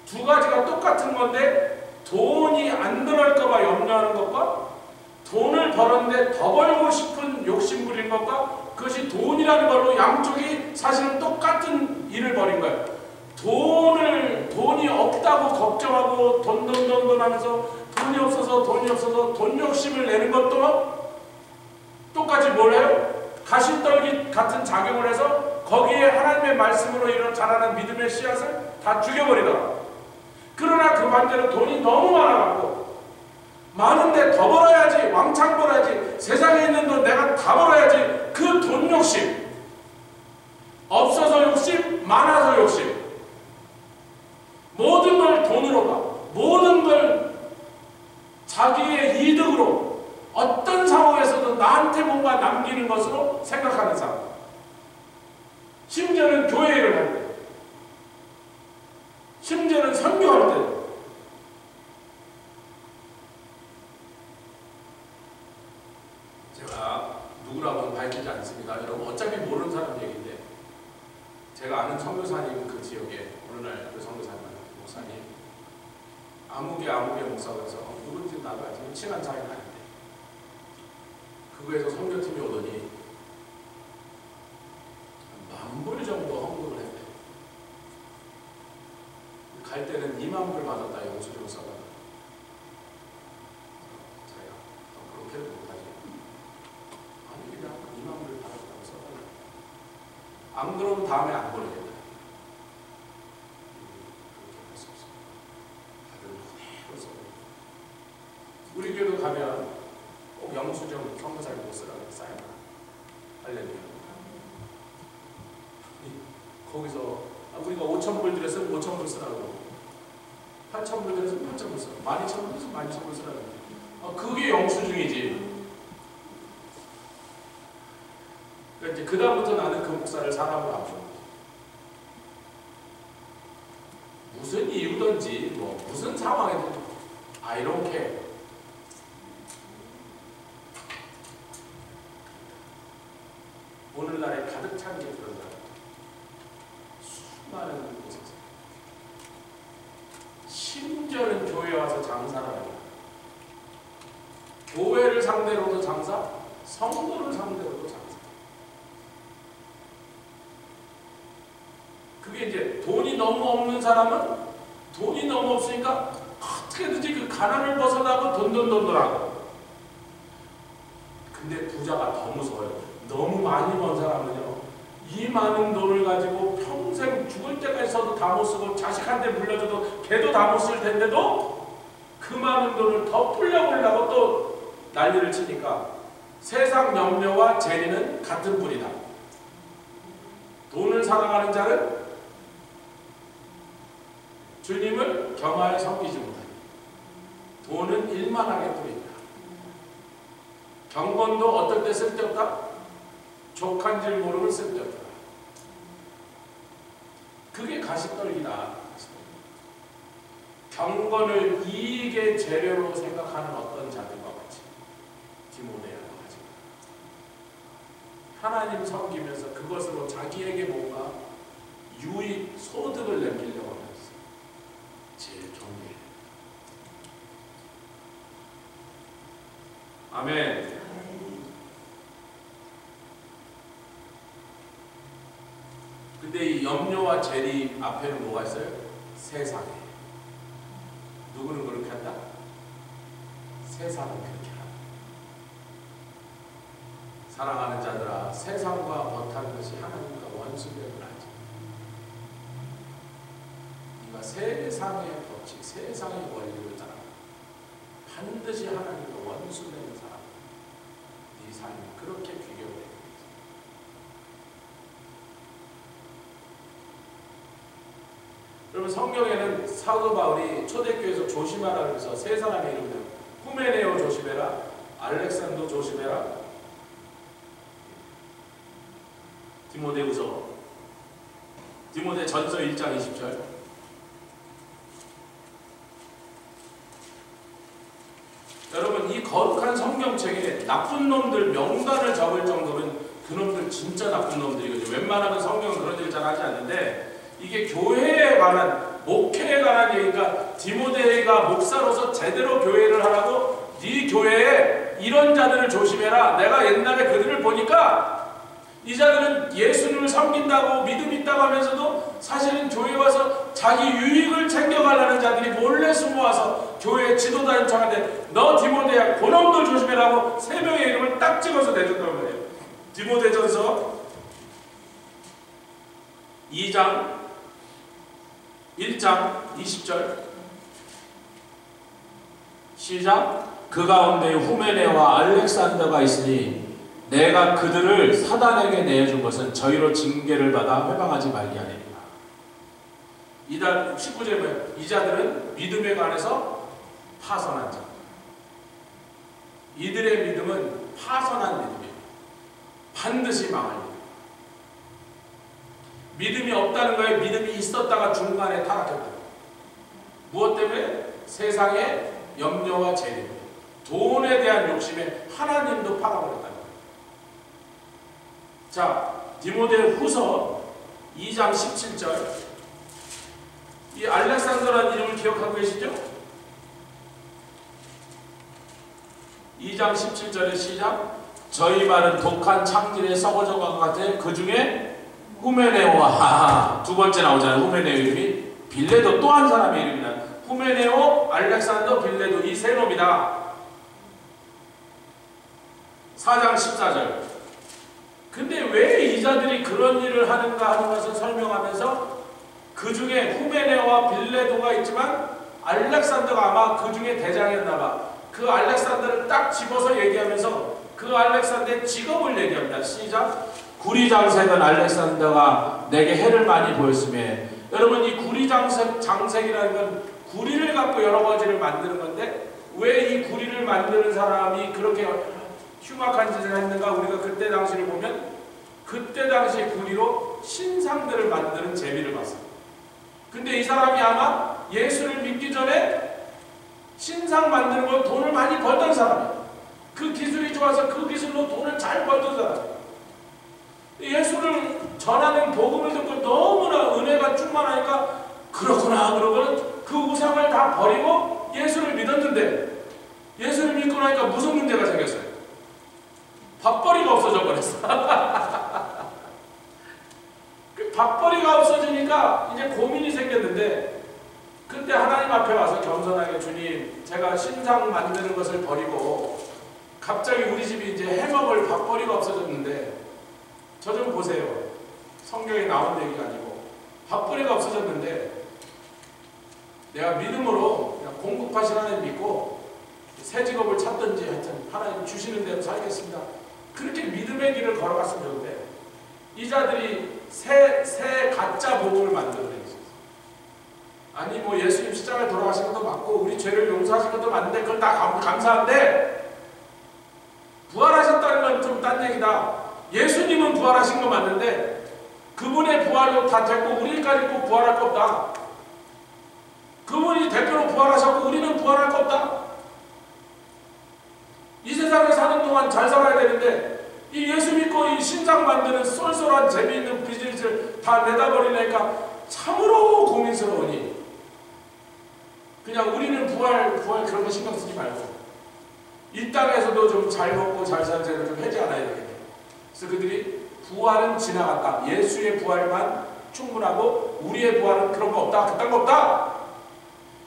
두 가지가 똑같은 건데 돈이 안 들어갈까봐 염려하는 것과 돈을 벌었는데 더 벌고 싶은 욕심 부린 것과 그것이 돈이라는 걸로 양쪽이 사실은 똑같은 일을 벌인 거예요. 돈이 없다고 걱정하고 돈 하면서 돈이 없어서 돈 욕심을 내는 것도 똑같이 뭘 해요? 가시떨기 같은 작용을 해서 거기에 하나님의 말씀으로 자라는 믿음의 씨앗을 다 죽여버리더라. 그러나 그 반대로 돈이 너무 많아갖고 많은데 더 벌어야지, 왕창 벌어야지, 세상에 있는 돈 내가 다 벌어야지, 그 돈 욕심, 없어서 욕심, 많아서 욕심, 모든 걸 돈으로 봐, 모든 걸 자기의 이득으로 어떤 상황에서도 나한테 뭔가 남기는 것으로 생각하는 사람, 심지어는 교회 일을 할 때, 심지어는 선교할 때, 제가 누구라고는 밝히지 않습니다. 여러분 어차피 모르는 사람 얘기인데, 제가 아는 선교사님 그 지역에 어느 날 그 선교사님 목사님 아무개 목사가서 누군지 나도 알지만 친한 사이는 아닌데 그거에서 선교팀이 오더니 10,000불 정도 헌금을 했대요. 갈 때는 20,000불 받았다 영수증을 써가. 제가 그렇게도 못하지. 아니 그냥 20,000불 받았다고 써가. 안 그러면 다음에 안 보내겠다. 쌓여라. 할렐루야. 거기서 우리가 5,000불 들였으면 5,000불 쓰라고, 8,000불 들였으면 8,000불 쓰라고, 12,000불 들였으면 12,000불 쓰라고. 그게 영수증이지. 그러니까 이제 그다음부터 나는 그 목사를 사람으로 안 줘. 무슨 이유든지 뭐 무슨 상황이든 I don't care. 오늘날에 가득 찬 게 그런 사람. 수많은 곳에서 심지어는 교회에 와서 장사를 하고, 교회를 상대로도 장사, 성도를 상대로도 장사. 그게 이제 돈이 너무 없는 사람은 돈이 너무 없으니까 어떻게든지 그 가난을 벗어나고 돈돈돈돈하고. 근데 부자가 더 무서워요. 너무 많이 번 사람은요, 이 많은 돈을 가지고 평생 죽을 때까지 써도 다 못 쓰고 자식한테 물려줘도 걔도 다 못 쓸 텐데도 그 많은 돈을 더 불려보려고 또 난리를 치니까 세상 염려와 재리는 같은 뿌리다. 돈을 사랑하는 자는 주님을 겸하여 섬기지 못하니 돈은 일만하게 뿌린다. 경건도 어떨 때 쓸데없다? 족한 줄 모르면 쓸데없다. 그게 가시떨기다. 경건을 이익의 재료로 생각하는 어떤 자들과 같이 디모데야가 하지 마. 하나님 섬기면서 그것으로 자기에게 뭔가 유익, 소득을 남기려고 하면서 제일 경계해. 아멘. 근데 이 염려와 재리 앞에는 뭐가 있어요? 세상에. 누구는 그렇게 한다? 세상은 그렇게 한다. 사랑하는 자들아, 세상과 못한 것이 하나님과 원수됨을 알지. 네가 세상의 법칙, 세상의 원리를 따라 반드시 하나님과 원수되는 사람, 네 삶이 그렇게 귀결돼. 여러분, 성경에는 사도 바울이 초대교회에서 조심하라 그래서 세 사람의 이름들, 후메네오 조심해라, 알렉산더 조심해라, 디모데후서, 디모데전서 1장 20절. 여러분, 이 거룩한 성경책에 나쁜 놈들 명단을 적을 정도면 그놈들 진짜 나쁜 놈들이거든요. 웬만하면 성경은 그런 일 잘 하지 않는데, 이게 교회에 관한, 목회에 관한 얘기가, 디모데가 목사로서 제대로 교회를 하라고 네 교회에 이런 자들을 조심해라. 내가 옛날에 그들을 보니까 이 자들은 예수님을 섬긴다고 믿음 있다고 하면서도 사실은 교회에 와서 자기 유익을 챙겨가려는 자들이 몰래 숨어와서 교회에 지도자 요청하는데, 너 디모데야 그놈들 조심해라고 세 명의 이름을 딱 찍어서 내준단 말이에요. 디모데전서 2장 1장 20절 시작. 그 가운데 후메네와 알렉산더가 있으니 내가 그들을 사단에게 내어준 것은 저희로 징계를 받아 회방하지 말게 하리라. 19절에 뭐예요? 이 자들은 믿음에 관해서 파선한 자. 이들의 믿음은 파선한 믿음이에요. 반드시 망할 믿음. 믿음이 없다는 거에 믿음이 있었다가 중간에 타락했다. 무엇 때문에? 세상의 염려와 재림, 돈에 대한 욕심에 하나님도 팔아버렸다는 거예요. 자, 디모데후서 2장 17절. 이 알렉산더라는 이름을 기억하고 계시죠? 2장 17절의 시작. 저희 말은 독한 창질에 썩어져 간 것 같아. 그 중에 후메네오와 두 번째 나오잖아요. 후메네오 이름이 빌레도, 또 한 사람의 이름이다. 후메네오, 알렉산더, 빌레도, 이 세 놈이다. 4장 14절. 근데 왜 이 자들이 그런 일을 하는가 하는 것을 설명하면서 그 중에 후메네오와 빌레도가 있지만 알렉산더가 아마 그 중에 대장이었나봐. 그 알렉산더를 딱 집어서 얘기하면서 그 알렉산더의 직업을 얘기합니다. 시작. 구리장색은 알렉산더가 내게 해를 많이 보였음에. 여러분, 이 구리장색이라는 건 구리를 갖고 여러 가지를 만드는 건데, 왜 이 구리를 만드는 사람이 그렇게 흉악한 짓을 했는가? 우리가 그때 당시를 보면 그때 당시 구리로 신상들을 만드는 재미를 봤어요. 근데 이 사람이 아마 예수를 믿기 전에 신상 만드는 걸 돈을 많이 벌던 사람이에요. 그 기술이 좋아서 그 기술로 돈을 잘 벌던 사람이에요. 예수를 전하는 복음을 듣고 너무나 은혜가 충만하니까 그렇구나 그러고는 그 우상을 다 버리고 예수를 믿었는데, 예수를 믿고 나니까 무슨 문제가 생겼어요? 밥벌이가 없어져 버렸어. 그 밥벌이가 없어지니까 이제 고민이 생겼는데, 그때 하나님 앞에 와서 겸손하게, 주님, 제가 신상 만드는 것을 버리고 갑자기 우리 집이 이제 해먹을 밥벌이가 없어졌는데, 저 좀 보세요. 성경에 나온 얘기가 아니고 밥벌이가 없어졌는데 내가 믿음으로 그냥 공급하신 하나님 믿고 새 직업을 찾든지 하여튼 하나님 주시는 대로 살겠습니다. 그렇게 믿음의 길을 걸어갔으면 좋은데, 이 자들이 새 가짜 복음을 만들어내고 있어요. 아니 뭐 예수님 십자가에 돌아가신 것도 맞고 우리 죄를 용서하신 것도 맞는데 그건 다 감사한데, 부활하셨다는 건 좀 딴 얘기다. 예수님은 부활하신 거 맞는데 그분의 부활도 다 됐고 우리까지 꼭 부활할 거 없다. 그분이 대표로 부활하셨고 우리는 부활할 거 없다. 이 세상에 사는 동안 잘 살아야 되는데 이 예수 믿고 이 신상 만드는 쏠쏠한 재미있는 비즈니스를 다 내다버리니까 참으로 고민스러우니, 그냥 우리는 부활 그런 거 신경 쓰지 말고 이 땅에서도 좀 잘 먹고 잘 사는 죄를 좀 해지 않아야 되겠네요. 그래서 그들이 부활은 지나갔다. 예수의 부활만 충분하고 우리의 부활은 그런 거 없다. 그딴 거 없다.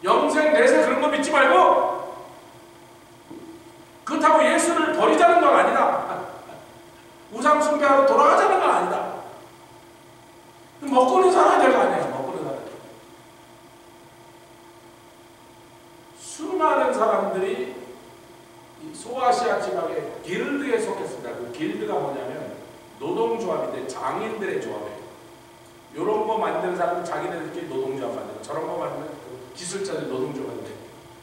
영생 내세 그런 거 믿지 말고, 그렇다고 예수를 버리자는 건 아니다. 우상 숭배하러 돌아가자는 건 아니다. 먹고는 살아야 될 거 아니에요. 먹고는 살아야 돼. 수많은 사람들이 소아시아 지방의 길드에 속했습니다. 그 길드가 뭐냐면 노동조합인데 장인들의 조합이에요. 이런 거 만드는 사람은 자기네들끼리 노동조합 만들고, 저런 거 만드는 그 기술자들 노동조합인데,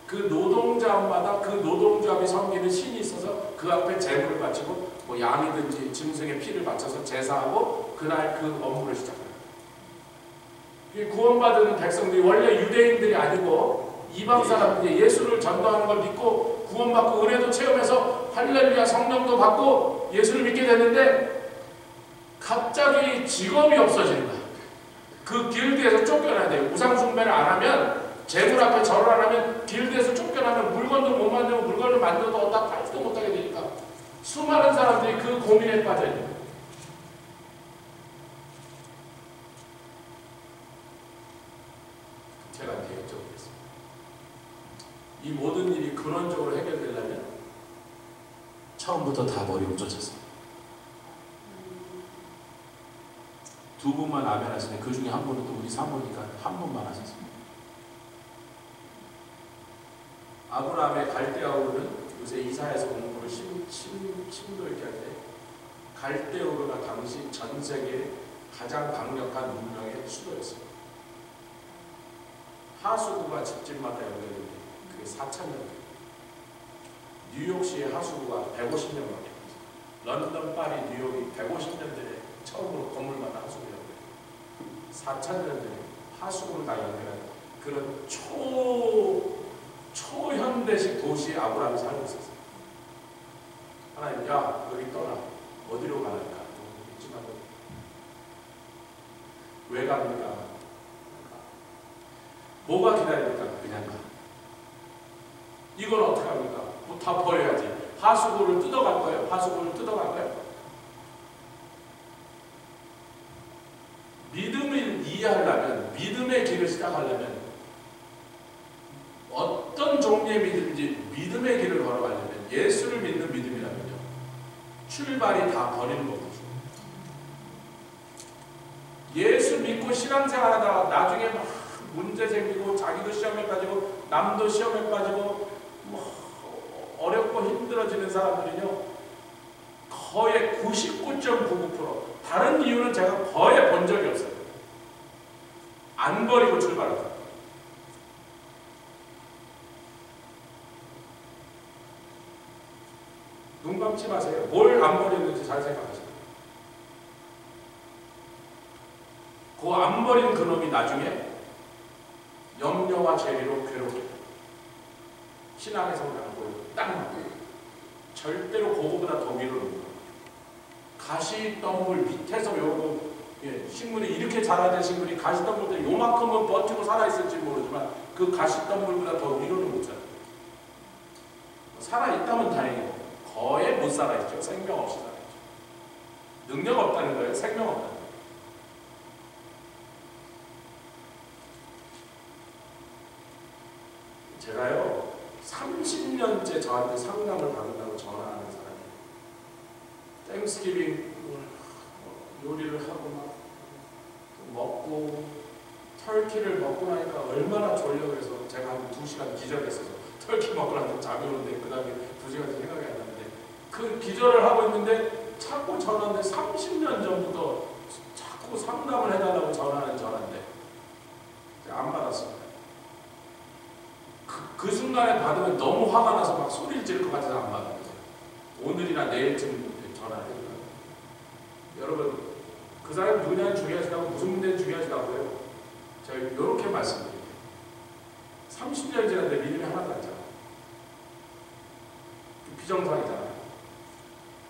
그 노동조합마다 그 노동조합이 섬기는 신이 있어서 그 앞에 제물을 바치고 뭐 양이든지 짐승의 피를 바쳐서 제사하고 그날 그 업무를 시작합니다. 구원받은 백성들이 원래 유대인들이 아니고 이방 사람들이 예수를 전도하는 걸 믿고 구원받고 은혜도 체험해서 할렐루야 성령도 받고 예수를 믿게 됐는데, 갑자기 직업이 없어지는 거야. 그 길드에서 쫓겨나야 돼요. 우상 숭배를 안 하면, 재물 앞에 절을 안 하면 길드에서 쫓겨나면 물건도 못 만들고 물건을 만들어도 어디다 팔지도 못하게 되니까 수많은 사람들이 그 고민에 빠져 있는 거예요. 제가 이제 여쭤보겠습니다. 이 모든 일이 근원적으로 해결되려면 처음부터 다 버리고 쫓았어요. 두 분만 아멘 하시네. 그 중에 한 분은 또 우리 사모니까 한 분만 하셨습니다. 아브라함의 갈대아우르는 요새 이사야에서 공부를 심도 있게 할 때, 갈대아우르가 당시 전 세계 가장 강력한 문명의 수도였습니다. 하수구가 집집마다 연결된 게 그게 4,000년. 뉴욕시의 하수구가 150년 만에, 런던, 파리, 뉴욕이 150년 전에 처음으로 건물마다 하수구를 연결해요. 4,000년 전에 하수구를 다 연결하는 그런 초현대식 도시에 아브라함이 살고 있었어요. 하나님, 야, 여기 떠나. 어디로 가는가? 있지만 왜 갑니까? 뭐가 기다립니까? 그냥 가. 이걸 어떻게 합니까? 뭐 다 버려야지. 하수구를 뜯어갈 거예요. 하수구를 뜯어갈 거예요. 믿음을 이해하려면, 믿음의 길을 시작하려면, 어떤 종류의 믿음인지 믿음의 길을 걸어가려면, 예수를 믿는 믿음이라면요, 출발이 다 버리는 거거든요. 예수 믿고 신앙생활하다가 나중에 막 문제 생기고 자기도 시험에 빠지고 남도 시험에 빠지고 뭐 어렵고 힘들어지는 사람들은요, 거의 99.99%. 다른 이유는 제가 거의 본 적이 없어요. 안 버리고 출발한다. 눈 감지 마세요. 뭘 안 버리는지 잘 생각하세요. 그 안 버린 그놈이 나중에 염려와 죄로 괴롭게 신앙에서 나는 거예요. 딱 맞고요. 절대로 그거보다 더 위로 놓는 거예요. 가시덤불 밑에서 요거 식물이 이렇게 자라야 될 식물이 가시덤불들 요만큼은 버티고 살아있을지 모르지만 그 가시덤불보다 더 위로는 못 자라요. 살아있다면 다행이고 거의 못 살아있죠. 생명 없이 살아있죠. 능력 없다는 거예요. 생명 없다는 거예요. 제가요 30년째 저한테 상담을 받는다고 전화하는 사람이에요. 땡스기빙 요리를 하고 막 먹고 터키를 먹고 나니까 얼마나 졸려. 그래서 제가 한 2시간 기절했어서 터키 먹고 나서 잠이 오는데 그 다음에 2시간이 생각이 안 나는데 그 기절을 하고 있는데 자꾸 전화인데 30년 전부터 자꾸 상담을 해달라고 전화하는 전화인데 안 받았습니다. 그 순간에 받으면 너무 화가 나서 막 소리를 지를 것 같아서 안 받아요. 오늘이나 내일쯤 전화를 해요. 여러분 그 사람이 누구냐는 중요하지도 않고 무슨 문제는 중요하지도 않고요. 제가 이렇게 말씀드릴게요. 30년 지났는데 믿음이 하나도 안 잖아. 비정상이잖아요.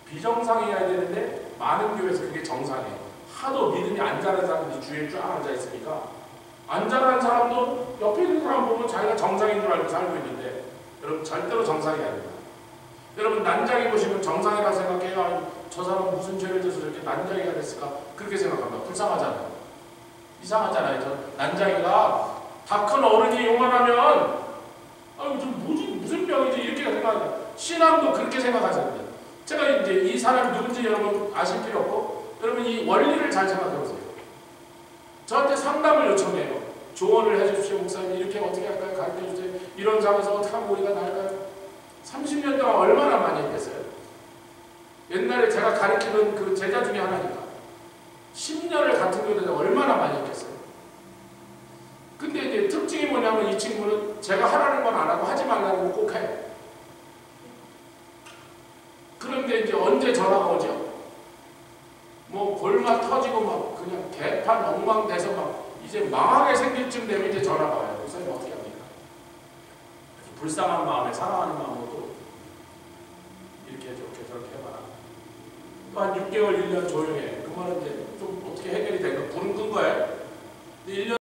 비정상이어야 되는데 많은 교회에서 그게 정상이에요. 하도 믿음이 안 자라는 사람들이 주위에 쫙 앉아있으니까 안 자라는 사람도 옆에 있는 사람 보면 자기가 정상인 줄 알고 살고 있는데 여러분 절대로 정상이 아닙니다. 여러분 난장이 보시면 정상이라 생각해요. 저 사람은 무슨 죄를 져서 저렇게 난장이가 됐을까? 그렇게 생각합니다. 불쌍하잖아요. 이상하잖아요. 저 난장이가 다 큰 어른이 요만하면 아유 좀 무슨 병이지 이렇게 생각하죠. 신앙도 그렇게 생각하십니다. 제가 이제 이 사람이 누군지 여러분 아실 필요 없고 여러분 이 원리를 잘 생각해 보세요. 저한테 상담을 요청해요. 조언을 해주십시오. 목사님 이렇게 어떻게 할까요? 가르쳐주세요. 이런 상황에서 어떻게 하면 우리가 나을까요? 30년 동안 얼마나 많이 했겠어요? 옛날에 제가 가르치는 그 제자 중에 하나니까 10년을 같은 교회에서 얼마나 많이 했겠어요? 근데 이제 특징이 뭐냐면 이 친구는 제가 하라는 건 안 하고 하지 말라는 건 꼭 해요. 그런데 이제 언제 전화가 오죠? 뭐 골마 터지고 막 그냥 개판 엉망돼서 막 이제 망하게 생길 쯤 되면 이제 전화가 와요. 목사님 어떻게 합니까? 불쌍한 마음에 사랑하는 마음으로 이렇게 저렇게 해봐라. 또 한 6개월 1년 조용해. 그 말은 이제 좀 어떻게 해결이 된 거 불은 끈 거예요. 1년